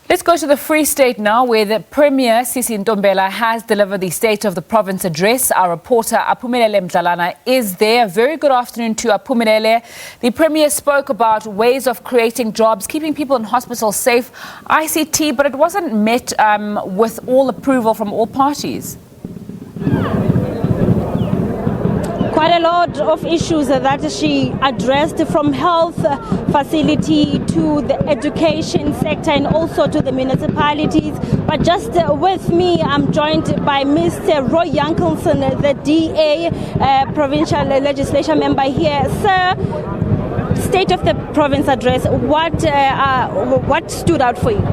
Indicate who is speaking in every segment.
Speaker 1: Let's go to the Free State now, where the Premier, Sisi Ntombela, has delivered the State of the Province address. Our reporter, Aphumelele Mdlalane, is there. Very good afternoon to Aphumelele. The Premier spoke about ways of creating jobs, keeping people in hospitals safe, ICT, but it wasn't met with all approval from all parties.
Speaker 2: Quite a lot of issues that she addressed, from health facility to the education sector and also to the municipalities. But just with me, I'm joined by Mr. Roy Yankelson, the DA, provincial legislature member here. Sir, State of the Province address, what stood out for you?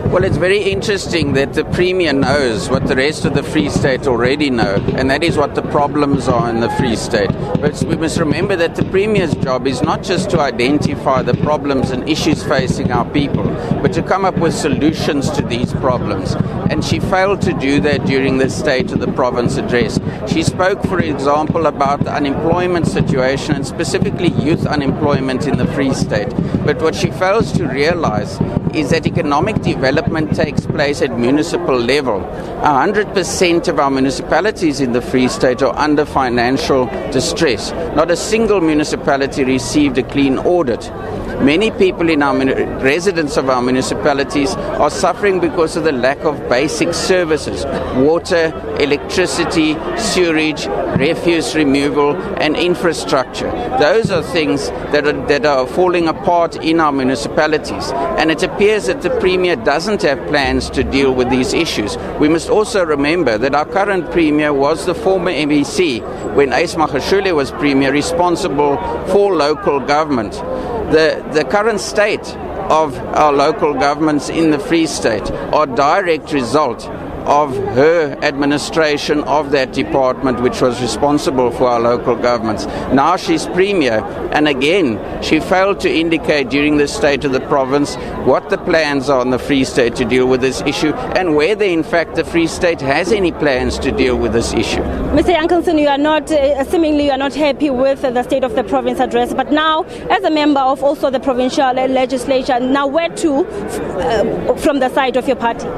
Speaker 3: Well, it's very interesting that the Premier knows what the rest of the Free State already know, and that is what the problems are in the Free State. But we must remember that the Premier's job is not just to identify the problems and issues facing our people, but to come up with solutions to these problems. And she failed to do that during the State of the Province address. She spoke, for example, about the unemployment situation, and specifically youth unemployment in the Free State. But what she fails to realize is that economic development takes place at municipal level. 100% of our municipalities in the Free State are under financial distress. Not a single municipality received a clean audit. Many people in our residents of our municipalities are suffering because of the lack of basic services: water, electricity, sewerage, refuse removal, and infrastructure. Those are things that are falling apart in our municipalities, and it appears that the Premier doesn't have plans to deal with these issues. We must also remember that our current Premier was the former MEC when Ace Magashule was Premier, responsible for local government. The current state of our local governments in the Free State are a direct result of her administration of that department, which was responsible for our local governments. Now she's Premier, and again, she failed to indicate during the State of the Province what the plans are in the Free State to deal with this issue, and whether in fact the Free State has any plans to deal with this issue.
Speaker 2: Mr. Yankelson, you are not, seemingly you are not happy with the State of the Province address, but now, as a member of also the provincial legislature, now where to from the side of your party?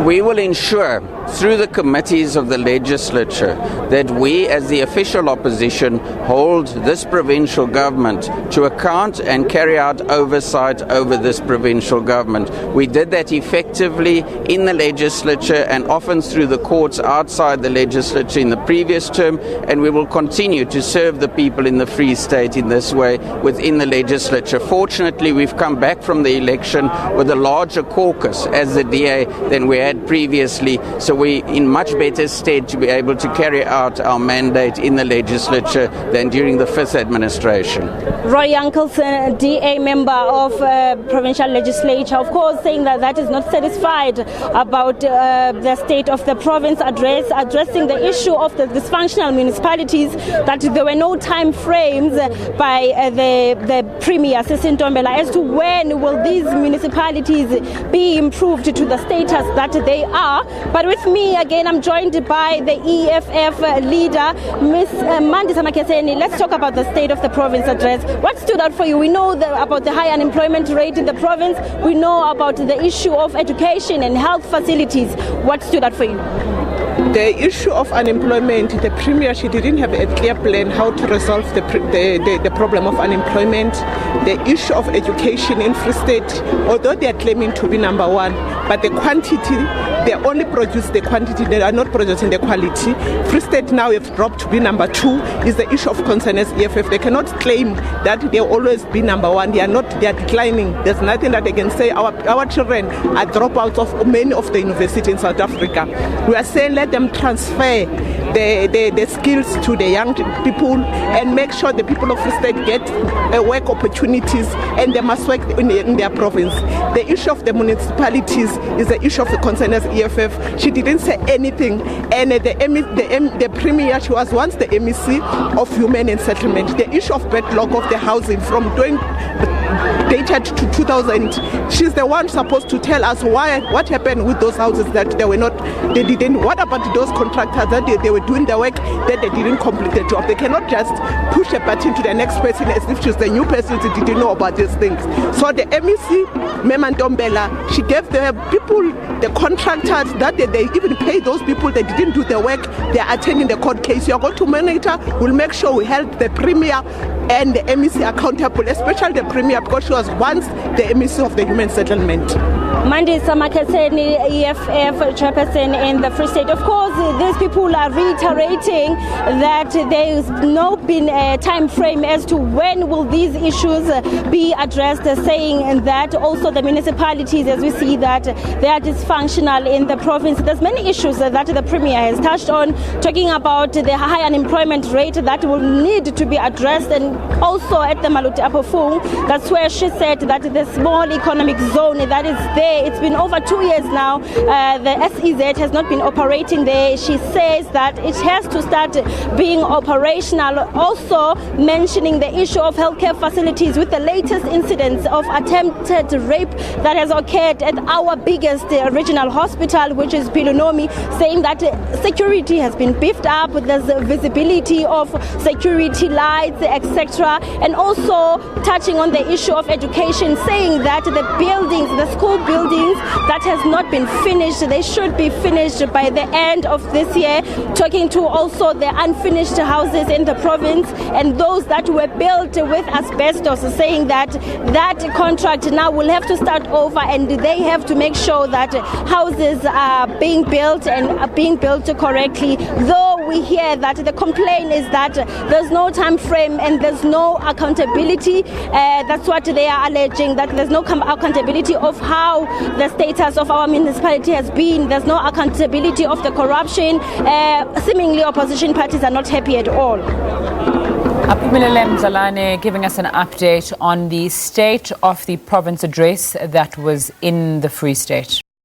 Speaker 3: We will ensure through the committees of the legislature that we, as the official opposition, hold this provincial government to account and carry out oversight over this provincial government. We did that effectively in the legislature and often through the courts outside the legislature in the previous term, and we will continue to serve the people in the Free State in this way within the legislature. Fortunately, we've come back from the election with a larger caucus as the DA than we had previously, so we're in much better stead to be able to carry out our mandate in the legislature than during the fifth administration.
Speaker 2: Roy Yankelson, DA member of provincial legislature, of course, saying that is not satisfied about the State of the Province address, addressing the issue of the dysfunctional municipalities, that there were no time frames by the Premier, Sisi Ntombela, as to when will these municipalities be improved to the status that they are. But with me again, I'm joined by the EFF leader, Ms. Mandisa Makeseni. Let's talk about the State of the Province address. What stood out for you? We know about the high unemployment rate in the province. We know about the issue of education and health facilities. What stood out for you?
Speaker 4: The issue of unemployment, the Premier, she didn't have a clear plan how to resolve the problem of unemployment. The issue of education in Free State, although they are claiming to be number one, but the quantity, they only produce the quantity, they are not producing the quality. Free State now have dropped to be number two, is the issue of concern as EFF. They cannot claim that they always be number one. They are declining. There's nothing that they can say. Our children are dropouts of many of the universities in South Africa. We are saying let them transfer the skills to the young people and make sure the people of Free State get work opportunities, and they must work in their province. The issue of the municipalities is the issue of the concern as EFF. She didn't say anything, and the Premier, she was once the MEC of Human and Settlement. The issue of backlog of the housing from dated to 2000. She's the one supposed to tell us what happened with those houses that they didn't. What about those contractors that they were doing the work, that they didn't complete the job. They cannot just push a button to the next person as if she's the new person who didn't know about these things. So the MEC, Mema Ntombela, she gave the people, the contractors, that they even pay those people that didn't do the work. They are attending the court case. You are going to monitor. We'll make sure we hold the Premier and the MEC accountable, especially the Premier, because she was once the MEC of the Human Settlement.
Speaker 2: Mandi Samakaseni, EFF chairperson in the Free State. Of course, these people are reiterating that there is no been a time frame as to when will these issues be addressed, saying that also the municipalities, as we see that they are dysfunctional in the province. There's many issues that the Premier has touched on, talking about the high unemployment rate that will need to be addressed, and also at the Maluti Apofung, that's where she said that the small economic zone that is there, it's been over 2 years now, the SEZ has not been operating there. She says that it has to start being operational. Also mentioning the issue of healthcare facilities with the latest incidents of attempted rape that has occurred at our biggest regional hospital, which is Pilonomi, saying that security has been beefed up, there's visibility of security lights, etc. And also touching on the issue of education, saying that the buildings, the school buildings that has not been finished, they should be finished by the end of this year. Talking to also the unfinished houses in the province and those that were built with asbestos, saying that that contract now will have to start over, and they have to make sure that houses are being built and are being built correctly. Though we hear that the complaint is that there's no time frame and there's no accountability. That's what they are alleging, that there's no accountability of how the status of our municipality has been. There's no accountability of the corruption. Seemingly opposition parties are not happy at all.
Speaker 1: Aphumelele Mdlalane giving us an update on the state of the province address that was in the Free State.